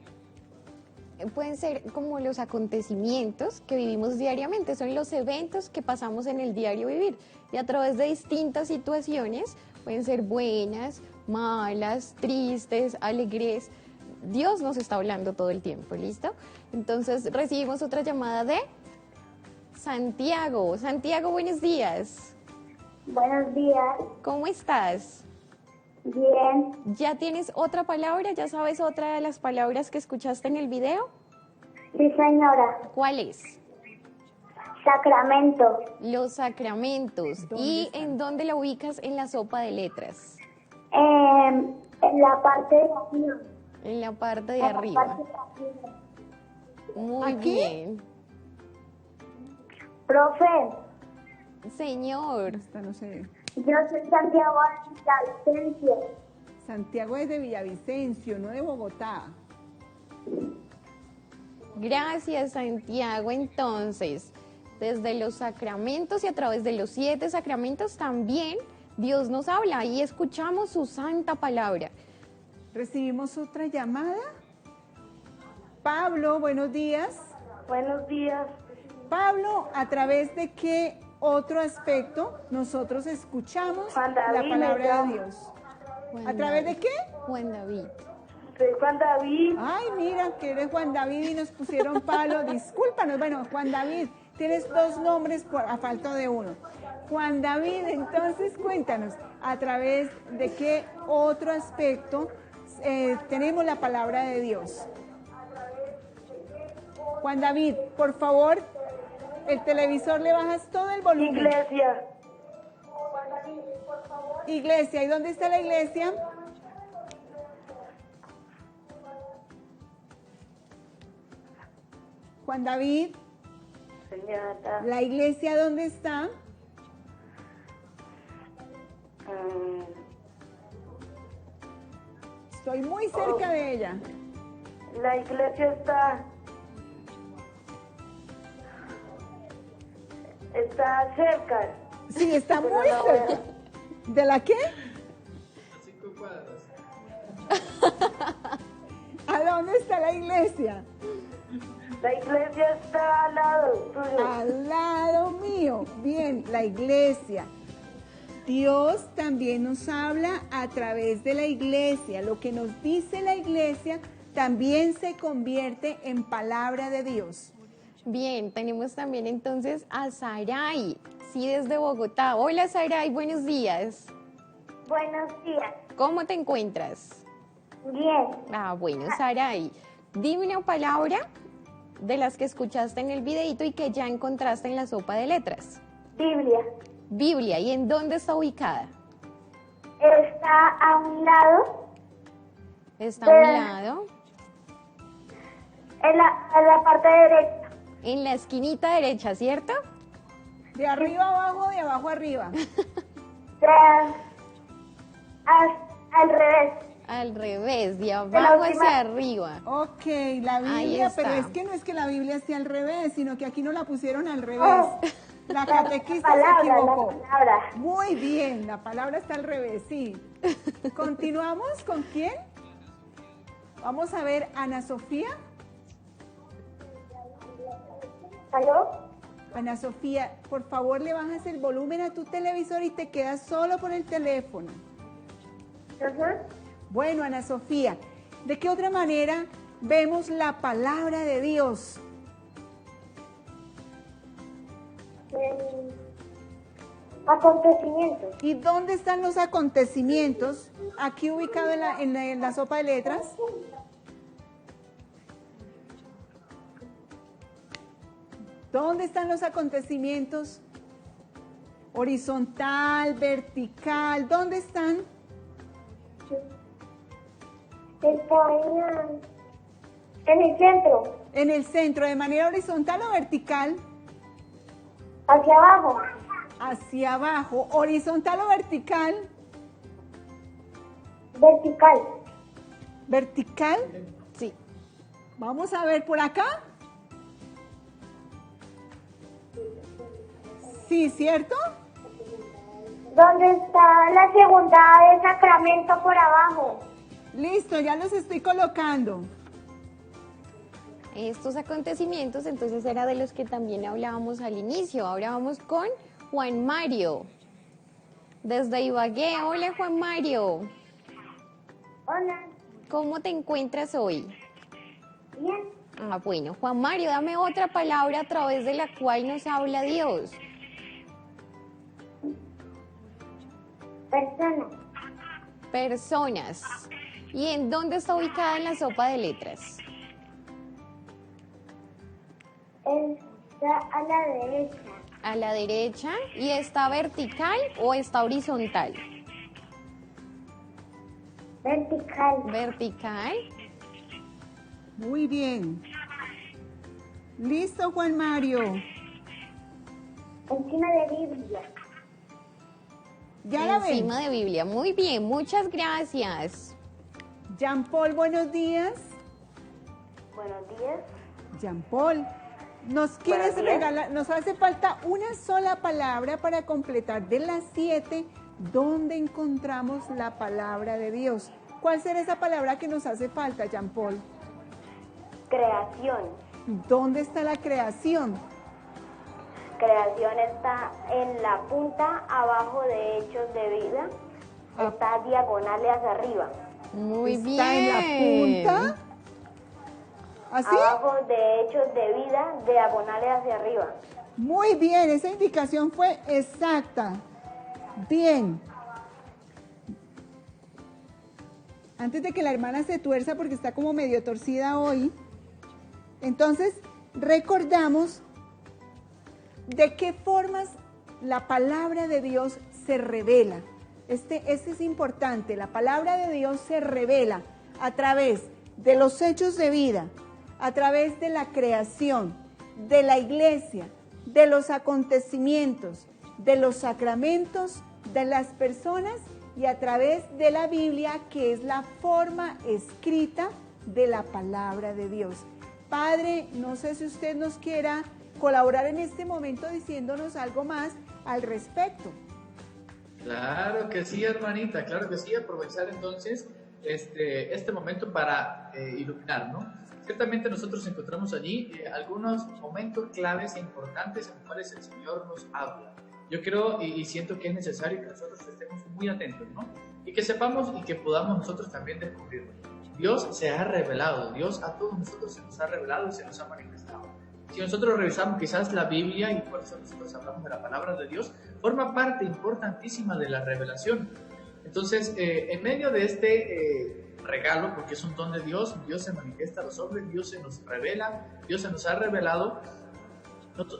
[SPEAKER 1] Pueden ser como los acontecimientos que vivimos diariamente, son los eventos que pasamos en el diario vivir y a través de distintas situaciones, pueden ser buenas, malas, tristes, alegres. Dios nos está hablando todo el tiempo, ¿listo? Entonces recibimos otra llamada de Santiago. Santiago, buenos días.
[SPEAKER 11] Buenos días.
[SPEAKER 1] ¿Cómo estás?
[SPEAKER 11] Bien.
[SPEAKER 1] ¿Ya tienes otra palabra? ¿Ya sabes otra de las palabras que escuchaste en el video?
[SPEAKER 11] Sí, señora.
[SPEAKER 1] ¿Cuál es?
[SPEAKER 11] Sacramento.
[SPEAKER 1] Los sacramentos. ¿Y
[SPEAKER 2] están?
[SPEAKER 1] en dónde la ubicas en la sopa de letras?
[SPEAKER 11] En la parte de arriba.
[SPEAKER 1] En la parte de
[SPEAKER 11] En la
[SPEAKER 1] arriba.
[SPEAKER 11] parte de arriba.
[SPEAKER 1] Muy
[SPEAKER 2] ¿Aquí?
[SPEAKER 1] bien.
[SPEAKER 11] Profe,
[SPEAKER 1] Señor,
[SPEAKER 2] Esta no sé.
[SPEAKER 11] yo soy Santiago Villavicencio.
[SPEAKER 2] Santiago es de Villavicencio, no de Bogotá.
[SPEAKER 1] gracias Santiago. Entonces, desde los sacramentos y a través de los 7 sacramentos también Dios nos habla y escuchamos su santa palabra.
[SPEAKER 2] Recibimos otra llamada. Pablo, buenos días.
[SPEAKER 11] Buenos días.
[SPEAKER 2] Pablo, ¿a través de qué otro aspecto nosotros escuchamos
[SPEAKER 11] Juan
[SPEAKER 2] la
[SPEAKER 11] David,
[SPEAKER 2] palabra
[SPEAKER 11] me
[SPEAKER 2] de
[SPEAKER 11] llamo.
[SPEAKER 2] Dios?
[SPEAKER 1] Juan
[SPEAKER 2] ¿A través de
[SPEAKER 1] David.
[SPEAKER 2] qué?
[SPEAKER 1] Juan David.
[SPEAKER 11] Soy Juan David.
[SPEAKER 2] Ay, mira, que eres Juan David y nos pusieron Pablo. Discúlpanos. Bueno, Juan David, tienes 2 nombres a falta de uno. Juan David, entonces cuéntanos, ¿a través de qué otro aspecto tenemos la palabra de Dios? Juan David, por favor, el televisor le bajas todo el volumen.
[SPEAKER 11] Iglesia.
[SPEAKER 2] Iglesia, ¿y dónde está la iglesia? Juan David,
[SPEAKER 11] Señora.
[SPEAKER 2] ¿la iglesia dónde está? Estoy muy cerca de ella.
[SPEAKER 11] La iglesia está cerca.
[SPEAKER 2] Sí, está
[SPEAKER 11] Pero
[SPEAKER 2] muy
[SPEAKER 11] no
[SPEAKER 2] cerca. ¿De la qué?
[SPEAKER 3] A 5 cuadras.
[SPEAKER 2] ¿A dónde está la iglesia?
[SPEAKER 11] La iglesia está al lado tuyo.
[SPEAKER 2] Al lado mío. Bien, la iglesia. Dios también nos habla a través de la iglesia. Lo que nos dice la iglesia también se convierte en palabra de Dios.
[SPEAKER 1] Bien, tenemos también entonces a Saray, sí, desde Bogotá. Hola Saray, buenos días.
[SPEAKER 11] Buenos días.
[SPEAKER 1] ¿Cómo te encuentras?
[SPEAKER 11] Bien.
[SPEAKER 1] Ah, bueno, Saray, dime una palabra de las que escuchaste en el videito y que ya encontraste en la sopa de letras.
[SPEAKER 11] Biblia.
[SPEAKER 1] Biblia, ¿y en dónde está ubicada?
[SPEAKER 11] Está a un lado,
[SPEAKER 1] Está a un lado,
[SPEAKER 11] en la parte derecha.
[SPEAKER 1] en la esquinita derecha, ¿cierto?
[SPEAKER 2] De arriba abajo, de abajo arriba.
[SPEAKER 11] Al revés.
[SPEAKER 1] Al revés, de
[SPEAKER 11] la
[SPEAKER 1] abajo
[SPEAKER 11] última-
[SPEAKER 1] hacia arriba.
[SPEAKER 2] Ok, la
[SPEAKER 1] Ahí
[SPEAKER 2] Biblia,
[SPEAKER 1] está.
[SPEAKER 2] pero es que no es que la Biblia esté al revés, sino que aquí no la pusieron al revés. La catequista
[SPEAKER 11] palabra,
[SPEAKER 2] se
[SPEAKER 11] la
[SPEAKER 2] equivocó.
[SPEAKER 11] palabra.
[SPEAKER 2] Muy bien, la palabra está al revés, sí. ¿Continuamos con quién? Vamos a ver, Ana Sofía.
[SPEAKER 11] ¿Aló?
[SPEAKER 2] Ana Sofía, por favor le bajas el volumen a tu televisor y te quedas solo con el teléfono.
[SPEAKER 11] Ajá.
[SPEAKER 2] Bueno, Ana Sofía, ¿de qué otra manera vemos la palabra de Dios?
[SPEAKER 11] Acontecimientos.
[SPEAKER 2] ¿Y dónde están los acontecimientos? Aquí ubicado en la sopa de letras. ¿Dónde están los acontecimientos? Horizontal, vertical, ¿dónde están?
[SPEAKER 11] Está en el centro.
[SPEAKER 2] En el centro, de manera horizontal o vertical.
[SPEAKER 11] Hacia abajo.
[SPEAKER 2] hacia abajo, ¿horizontal o vertical?
[SPEAKER 11] Vertical.
[SPEAKER 2] ¿Vertical?
[SPEAKER 1] Sí.
[SPEAKER 2] Vamos a ver por acá. Sí, ¿cierto?
[SPEAKER 11] ¿Dónde está la segunda de Sacramento por abajo?
[SPEAKER 2] Listo, ya los estoy colocando.
[SPEAKER 1] Estos acontecimientos entonces era de los que también hablábamos al inicio. Ahora vamos con Juan Mario. Desde Ibagué. Hola, Juan Mario.
[SPEAKER 11] Hola.
[SPEAKER 1] ¿Cómo te encuentras hoy?
[SPEAKER 11] Bien.
[SPEAKER 1] Ah, bueno, Juan Mario, dame otra palabra a través de la cual nos habla Dios.
[SPEAKER 11] Persona.
[SPEAKER 1] Personas. ¿Y en dónde está ubicada en la sopa de letras?
[SPEAKER 11] Está a la derecha.
[SPEAKER 1] A la derecha. ¿Y está vertical o está horizontal?
[SPEAKER 11] Vertical.
[SPEAKER 1] Vertical.
[SPEAKER 2] Muy bien. Listo, Juan Mario.
[SPEAKER 11] Encima de Biblia.
[SPEAKER 2] Ya la ven.
[SPEAKER 1] Encima de Biblia. Muy bien, muchas gracias.
[SPEAKER 2] Jean Paul, buenos días.
[SPEAKER 11] Buenos días.
[SPEAKER 2] Jean Paul, ¿nos quieres regalar? Nos hace falta una sola palabra para completar de las 7 donde encontramos la palabra de Dios. ¿Cuál será esa palabra que nos hace falta, Jean Paul?
[SPEAKER 11] Creación.
[SPEAKER 2] ¿Dónde está la creación?
[SPEAKER 11] Creación está en la punta abajo de Hechos de Vida. Está diagonal hacia arriba.
[SPEAKER 1] Muy bien.
[SPEAKER 2] ¿Está en la punta? ¿Así?
[SPEAKER 11] Abajo de Hechos de Vida, diagonal hacia arriba.
[SPEAKER 2] Muy bien, esa indicación fue exacta. Bien. Antes de que la hermana se tuerza porque está como medio torcida hoy, entonces recordamos de qué formas la palabra de Dios se revela. Este es importante, la palabra de Dios se revela a través de los hechos de vida, a través de la creación, de la iglesia, de los acontecimientos, de los sacramentos, de las personas y a través de la Biblia, que es la forma escrita de la palabra de Dios. Padre, no sé si usted nos quiera colaborar en este momento diciéndonos algo más al respecto.
[SPEAKER 3] Claro que sí, hermanita, claro que sí. Aprovechar entonces este momento para iluminar, ¿no? Ciertamente nosotros encontramos allí algunos momentos claves e importantes en los cuales el Señor nos habla. Yo creo y siento que es necesario que nosotros estemos muy atentos, ¿no? Y que sepamos y que podamos nosotros también descubrirlo. Dios se ha revelado, Dios a todos nosotros se nos ha revelado y se nos ha manifestado. Si nosotros revisamos quizás la Biblia, y por eso nosotros hablamos de la palabra de Dios, forma parte importantísima de la revelación. Entonces, en medio de este regalo, porque es un don de Dios, Dios se manifiesta a los hombres, Dios se nos revela, Dios se nos ha revelado,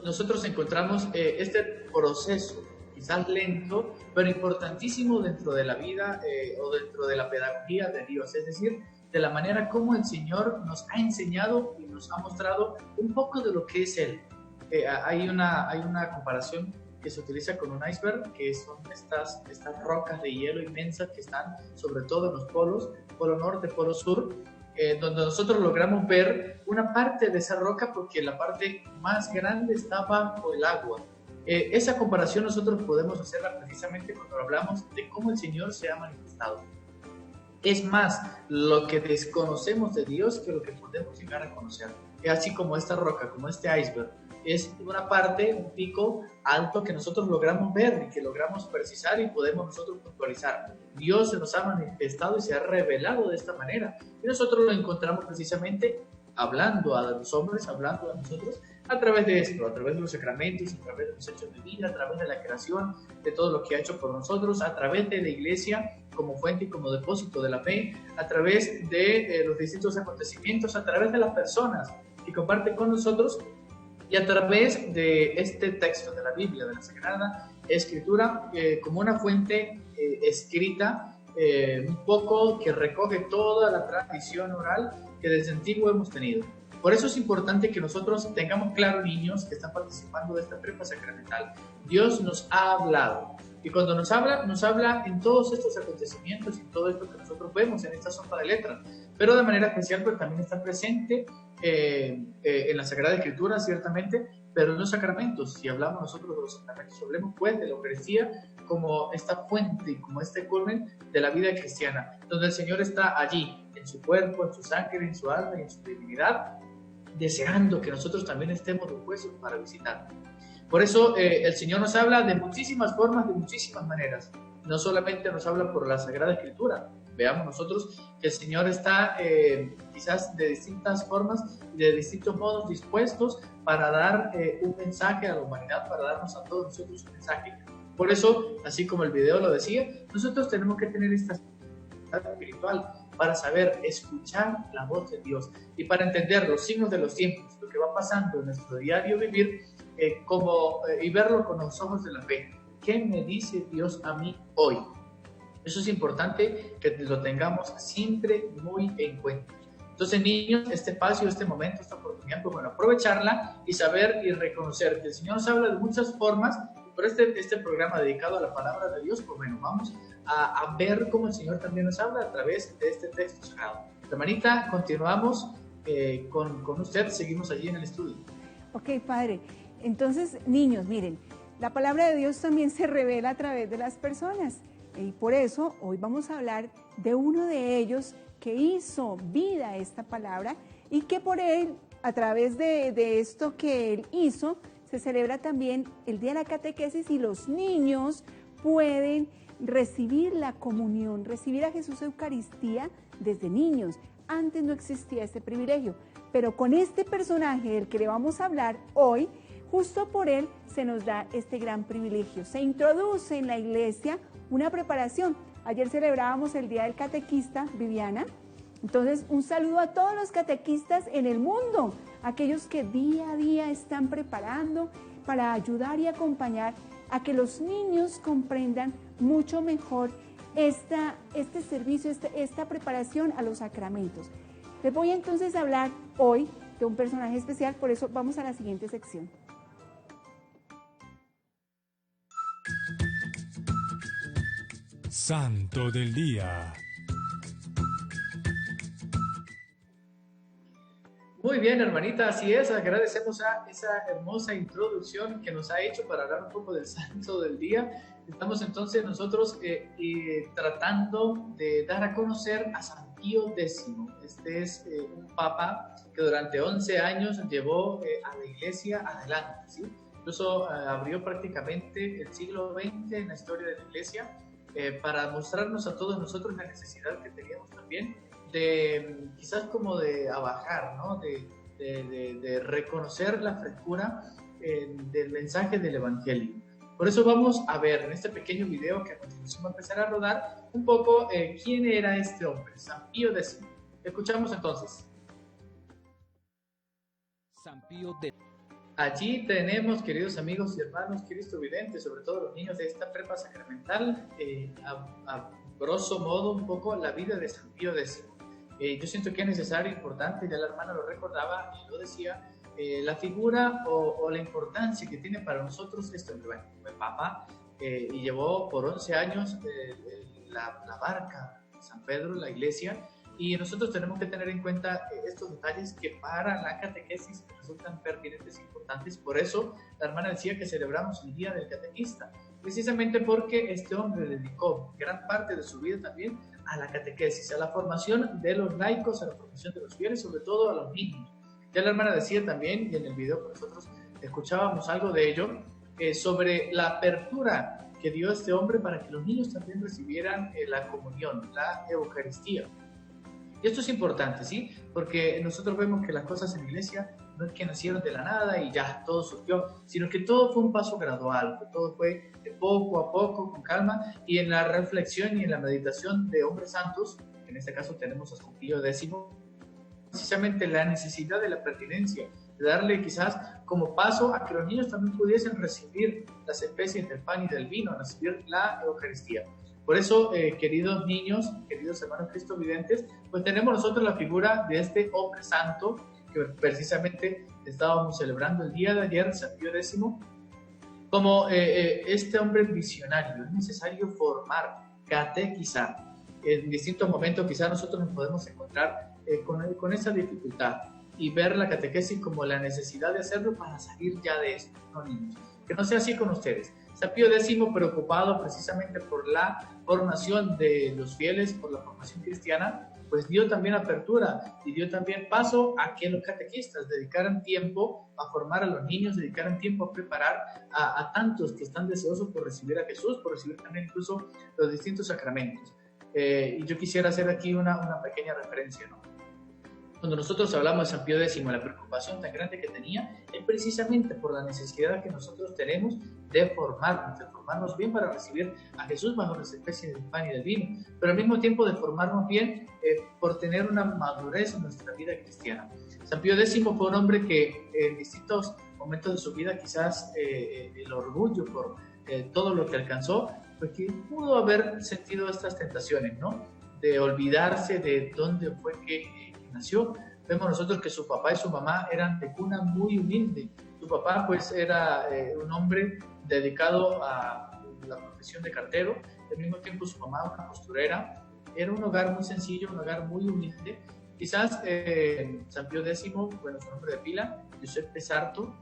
[SPEAKER 3] nosotros encontramos este proceso, quizás lento, pero importantísimo dentro de la vida o dentro de la pedagogía de Dios, es decir, de la manera como el Señor nos ha enseñado y nos ha mostrado un poco de lo que es Él. Hay una comparación que se utiliza con un iceberg, que son estas rocas de hielo inmensas que están sobre todo en los polos, polo norte, polo sur, donde nosotros logramos ver una parte de esa roca porque la parte más grande está bajo el agua. Esa comparación nosotros podemos hacerla precisamente cuando hablamos de cómo el Señor se ha manifestado. Es más lo que desconocemos de Dios que lo que podemos llegar a conocer. Es así como esta roca, como este iceberg. Es una parte, un pico alto que nosotros logramos ver y que logramos precisar y podemos nosotros puntualizar. Dios se nos ha manifestado y se ha revelado de esta manera. Y nosotros lo encontramos precisamente hablando a los hombres, hablando a nosotros, a través de esto, a través de los sacramentos, a través de los hechos de vida, a través de la creación, de todo lo que ha hecho por nosotros, a través de la iglesia como fuente y como depósito de la fe, a través de los distintos acontecimientos, a través de las personas que comparten con nosotros y a través de este texto de la Biblia, de la Sagrada Escritura, como una fuente escrita, un poco que recoge toda la tradición oral que desde antiguo hemos tenido. Por eso es importante que nosotros tengamos claro, niños que están participando de esta prepa sacramental, Dios nos ha hablado. Y cuando nos habla en todos estos acontecimientos y todo esto que nosotros vemos en esta sopa de letras. Pero de manera especial, pues también está presente en la Sagrada Escritura, ciertamente, pero en los sacramentos. Si hablamos nosotros de los sacramentos, hablemos pues de la Eucaristía como esta fuente y como este culmen de la vida cristiana, donde el Señor está allí, en su cuerpo, en su sangre, en su alma y en su divinidad, deseando que nosotros también estemos dispuestos para visitar. Por eso el Señor nos habla de muchísimas formas, de muchísimas maneras. No solamente nos habla por la Sagrada Escritura. Veamos nosotros que el Señor está quizás de distintas formas y de distintos modos dispuestos para dar un mensaje a la humanidad, para darnos a todos nosotros un mensaje. Por eso, así como el video lo decía, nosotros tenemos que tener esta espiritual para saber escuchar la voz de Dios y para entender los signos de los tiempos, lo que va pasando en nuestro diario vivir, y verlo con los ojos de la fe. ¿Qué me dice Dios a mí hoy? Eso es importante que lo tengamos siempre muy en cuenta. Entonces, niños, este espacio, este momento, esta oportunidad, pues bueno, aprovecharla y saber y reconocer que el Señor nos habla de muchas formas. Por este programa dedicado a la palabra de Dios, pues bueno, vamos a ver cómo el Señor también nos habla a través de este texto sagrado. Hermanita, continuamos con usted, seguimos allí en el estudio.
[SPEAKER 2] Ok, Padre. Entonces, niños, miren, la palabra de Dios también se revela a través de las personas. Y por eso hoy vamos a hablar de uno de ellos que hizo vida a esta palabra y que por él, a través de esto que él hizo, se celebra también el Día de la Catequesis y los niños pueden recibir la comunión, recibir a Jesús Eucaristía desde niños. Antes no existía este privilegio, pero con este personaje del que le vamos a hablar hoy, justo por él se nos da este gran privilegio. Se introduce en la iglesia una preparación. Ayer celebrábamos el Día del Catequista, Viviana. Entonces, un saludo a todos los catequistas en el mundo, aquellos que día a día están preparando para ayudar y acompañar a que los niños comprendan mucho mejor este servicio, esta preparación a los sacramentos. Les voy entonces a hablar hoy de un personaje especial, por eso vamos a la siguiente sección.
[SPEAKER 4] Santo del Día.
[SPEAKER 3] Muy bien, hermanita, así es. Agradecemos a esa hermosa introducción que nos ha hecho para hablar un poco del Santo del Día. Estamos entonces nosotros tratando de dar a conocer a San Pío X. Este es un papa que durante 11 años llevó a la iglesia adelante, ¿sí? Incluso abrió prácticamente el siglo XX en la historia de la iglesia, para mostrarnos a todos nosotros la necesidad que teníamos también de quizás como de abajar, ¿no? de reconocer la frescura del mensaje del Evangelio. Por eso vamos a ver en este pequeño video que a continuación va a empezar a rodar un poco quién era este hombre, San Pío X. Escuchamos entonces.
[SPEAKER 10] San Pío X.
[SPEAKER 3] Allí tenemos, queridos amigos y hermanos cristovidentes, sobre todo los niños de esta prepa sacramental, a grosso modo un poco la vida de San Pío X. Yo siento que es necesario, importante, ya la hermana lo recordaba y lo decía, la figura o la importancia que tiene para nosotros este hombre. Bueno, fue papa y llevó por 11 años la barca de San Pedro, la iglesia, y nosotros tenemos que tener en cuenta estos detalles que para la catequesis resultan pertinentes e importantes. Por eso la hermana decía que celebramos el Día del Catequista, precisamente porque este hombre dedicó gran parte de su vida también a la catequesis, a la formación de los laicos, a la formación de los fieles, sobre todo a los niños. Ya la hermana decía también, y en el video que nosotros escuchábamos algo de ello, sobre la apertura que dio este hombre para que los niños también recibieran la comunión, la Eucaristía. Y esto es importante, ¿sí? Porque nosotros vemos que las cosas en la iglesia no es que nacieron de la nada y ya todo surgió, sino que todo fue un paso gradual, que todo fue de poco a poco, con calma, y en la reflexión y en la meditación de hombres santos, en este caso tenemos a San Pío X, precisamente la necesidad de la pertinencia, de darle quizás como paso a que los niños también pudiesen recibir las especies del pan y del vino, recibir la Eucaristía. Por eso, queridos niños, queridos hermanos cristovidentes, pues tenemos nosotros la figura de este hombre santo que precisamente estábamos celebrando el día de ayer, San Pío X, como este hombre visionario. Es necesario formar, catequizar. En distintos momentos quizás nosotros nos podemos encontrar con esa dificultad y ver la catequesis como la necesidad de hacerlo para salir ya de esto, ¿no, niños? Que no sea así con ustedes. San Pío X, preocupado precisamente por la formación de los fieles, por la formación cristiana, pues dio también apertura y dio también paso a que los catequistas dedicaran tiempo a formar a los niños, dedicaran tiempo a preparar a tantos que están deseosos por recibir a Jesús, por recibir también incluso los distintos sacramentos. Y yo quisiera hacer aquí una pequeña referencia, ¿no? Cuando nosotros hablamos de San Pío X, la preocupación tan grande que tenía es precisamente por la necesidad que nosotros tenemos de formarnos bien para recibir a Jesús bajo las especies del pan y del vino, pero al mismo tiempo de formarnos bien por tener una madurez en nuestra vida cristiana. San Pío X fue un hombre que en distintos momentos de su vida, quizás el orgullo por todo lo que alcanzó, pues que pudo haber sentido estas tentaciones, ¿no? De olvidarse de dónde fue que nació. Vemos nosotros que su papá y su mamá eran de cuna muy humilde. Su papá pues era un hombre dedicado a la profesión de cartero, al mismo tiempo su mamá una costurera. Era un hogar muy sencillo, un hogar muy humilde. Quizás San Pío X, bueno, su nombre de pila, Josep de Sarto,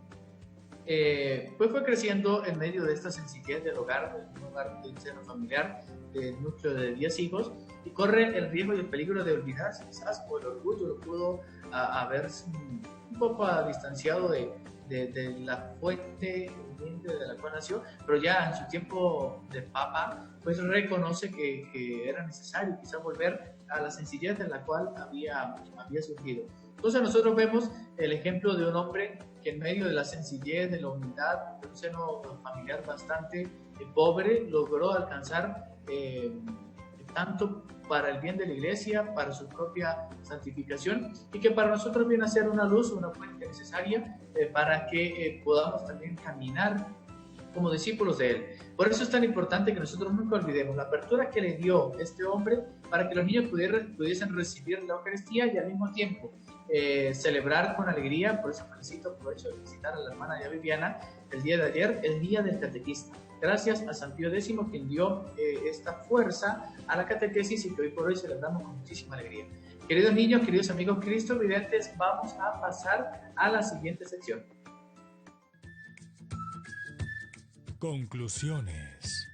[SPEAKER 3] pues fue creciendo en medio de esta sencillez del hogar, del seno familiar, del núcleo de 10 hijos, y corre el riesgo y el peligro de olvidarse, quizás por el orgullo lo pudo haberse un poco distanciado de la fuente humilde de la cual nació, pero ya en su tiempo de papa, pues reconoce que era necesario quizás volver a la sencillez de la cual había surgido. Entonces nosotros vemos el ejemplo de un hombre que en medio de la sencillez, de la humildad, de un seno familiar bastante pobre, logró alcanzar tanto para el bien de la iglesia, para su propia santificación, y que para nosotros viene a ser una luz, una fuente necesaria para que podamos también caminar como discípulos de él. Por eso es tan importante que nosotros nunca olvidemos la apertura que le dio este hombre para que los niños pudiesen recibir la Eucaristía y al mismo tiempo celebrar con alegría. Por eso aprovecho de felicitar a la hermana ya Viviana el día de ayer, el día del catequista. Gracias a San Pío X, quien dio esta fuerza a la catequesis y que hoy por hoy celebramos con muchísima alegría. Queridos niños, queridos amigos cristovidentes, vamos a pasar a la siguiente sección.
[SPEAKER 4] Conclusiones.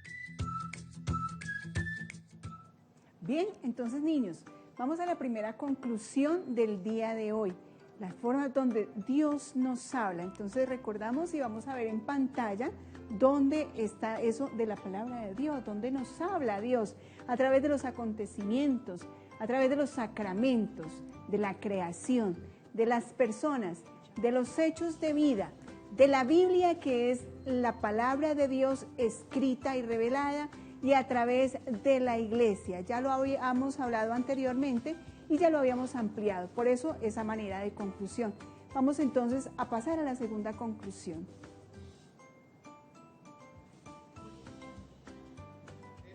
[SPEAKER 2] Bien, entonces niños, vamos a la primera conclusión del día de hoy, la forma donde Dios nos habla. Entonces recordamos y vamos a ver en pantalla dónde está eso de la palabra de Dios, dónde nos habla Dios, a través de los acontecimientos, a través de los sacramentos, de la creación, de las personas, de los hechos de vida, de la Biblia, que es la palabra de Dios escrita y revelada, y a través de la iglesia. Ya lo habíamos hablado anteriormente y ya lo habíamos ampliado, por eso esa manera de conclusión. Vamos entonces a pasar a la segunda conclusión.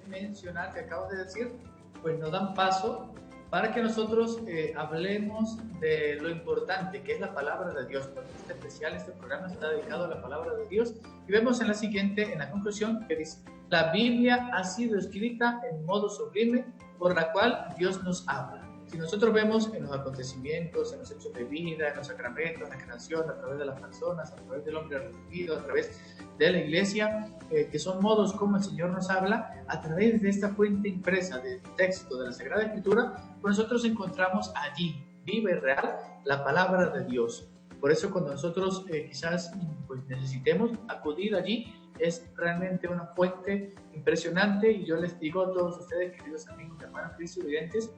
[SPEAKER 3] Mencionar que acabo de decir, pues nos dan paso para que nosotros hablemos de lo importante que es la palabra de Dios. Por este especial, este programa está dedicado a la palabra de Dios, y vemos en la conclusión, que dice: la Biblia ha sido escrita en modo sublime por la cual Dios nos habla. Si nosotros vemos en los acontecimientos, en los hechos de vida, en los sacramentos, en la creación, a través de las personas, a través del hombre redimido, a través de la iglesia, que son modos como el Señor nos habla, a través de esta fuente impresa del texto de la Sagrada Escritura, pues nosotros encontramos allí, viva y real, la palabra de Dios. Por eso cuando nosotros quizás pues, necesitemos acudir allí, es realmente una fuente impresionante, y yo les digo a todos ustedes, queridos amigos y hermanos cristovidentes,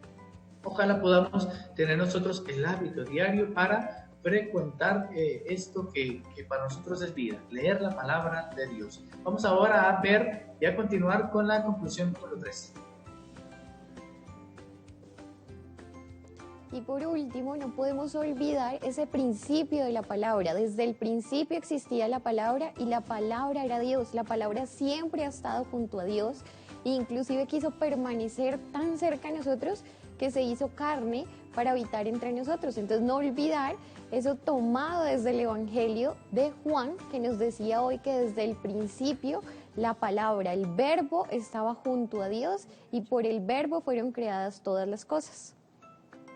[SPEAKER 3] ojalá podamos tener nosotros el hábito diario para frecuentar esto que para nosotros es vida, leer la palabra de Dios. Vamos ahora a ver y a continuar con la conclusión número 3.
[SPEAKER 1] Y por último, no podemos olvidar ese principio de la palabra. Desde el principio existía la palabra y la palabra era Dios. La palabra siempre ha estado junto a Dios e inclusive quiso permanecer tan cerca a nosotros que se hizo carne para habitar entre nosotros. Entonces no olvidar eso tomado desde el Evangelio de Juan, que nos decía hoy que desde el principio la palabra, el verbo estaba junto a Dios y por el verbo fueron creadas todas las cosas.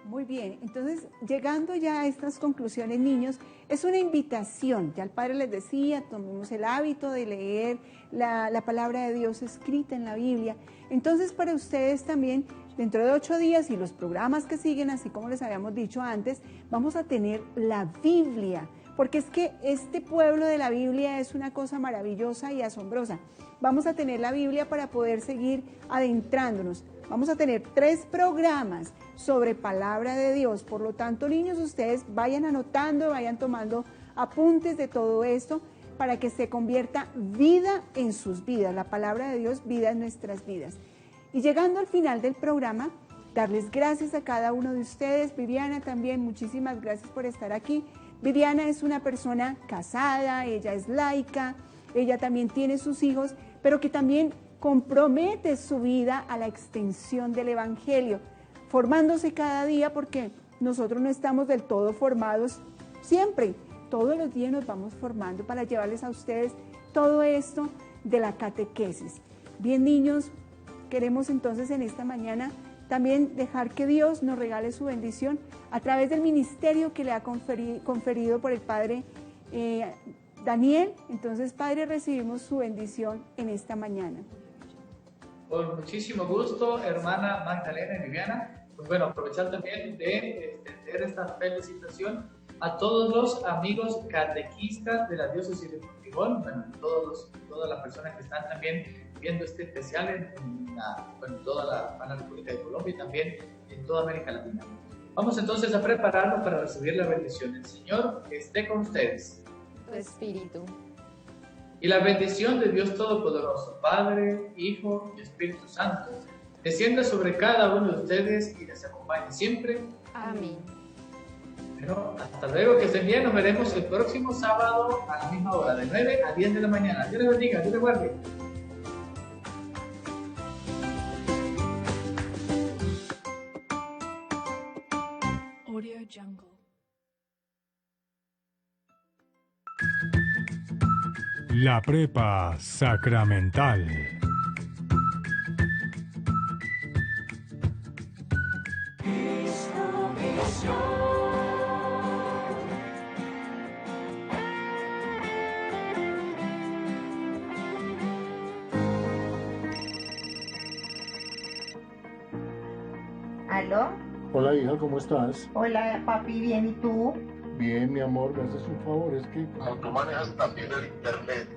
[SPEAKER 2] Muy bien, entonces llegando ya a estas conclusiones, niños, es una invitación, ya el Padre les decía, tomemos el hábito de leer la palabra de Dios escrita en la Biblia. Entonces para ustedes también, dentro de 8 días y los programas que siguen, así como les habíamos dicho antes, vamos a tener la Biblia, porque es que este pueblo de la Biblia es una cosa maravillosa y asombrosa. Vamos a tener la Biblia para poder seguir adentrándonos. Vamos a tener 3 programas sobre palabra de Dios. Por lo tanto, niños, ustedes vayan anotando, vayan tomando apuntes de todo esto para que se convierta vida en sus vidas. La palabra de Dios, vida en nuestras vidas. Y llegando al final del programa, darles gracias a cada uno de ustedes. Viviana también, muchísimas gracias por estar aquí. Viviana es una persona casada, ella es laica, ella también tiene sus hijos, pero que también compromete su vida a la extensión del Evangelio, formándose cada día, porque nosotros no estamos del todo formados siempre. Todos los días nos vamos formando para llevarles a ustedes todo esto de la catequesis. Bien, niños, queremos entonces en esta mañana también dejar que Dios nos regale su bendición a través del ministerio que le ha conferido por el Padre Daniel. Entonces, Padre, recibimos su bendición en esta mañana.
[SPEAKER 3] Con muchísimo gusto, hermana Magdalena y Viviana. Pues bueno, aprovechar también de extender esta felicitación a todos los amigos catequistas de la diócesis de Montigón, bueno, todas las personas que están también viendo este especial en toda la República de Colombia y también en toda América Latina. Vamos entonces a prepararnos para recibir la bendición. El Señor esté con ustedes.
[SPEAKER 1] Tu espíritu.
[SPEAKER 3] Y la bendición de Dios Todopoderoso, Padre, Hijo y Espíritu Santo, descienda sobre cada uno de ustedes y les acompañe siempre.
[SPEAKER 1] Amén.
[SPEAKER 3] Bueno, hasta luego, que estén bien. Nos veremos el próximo sábado a la misma hora, de 9 a 10 de la mañana. Dios les bendiga, Dios les guarde.
[SPEAKER 12] Audio Jungle.
[SPEAKER 4] La Prepa Sacramental.
[SPEAKER 13] ¿Aló?
[SPEAKER 14] Hola hija, ¿cómo estás?
[SPEAKER 13] Hola papi, bien, ¿y tú?
[SPEAKER 14] Bien, mi amor, me haces un favor, es que...
[SPEAKER 15] Como tú manejas también el internet,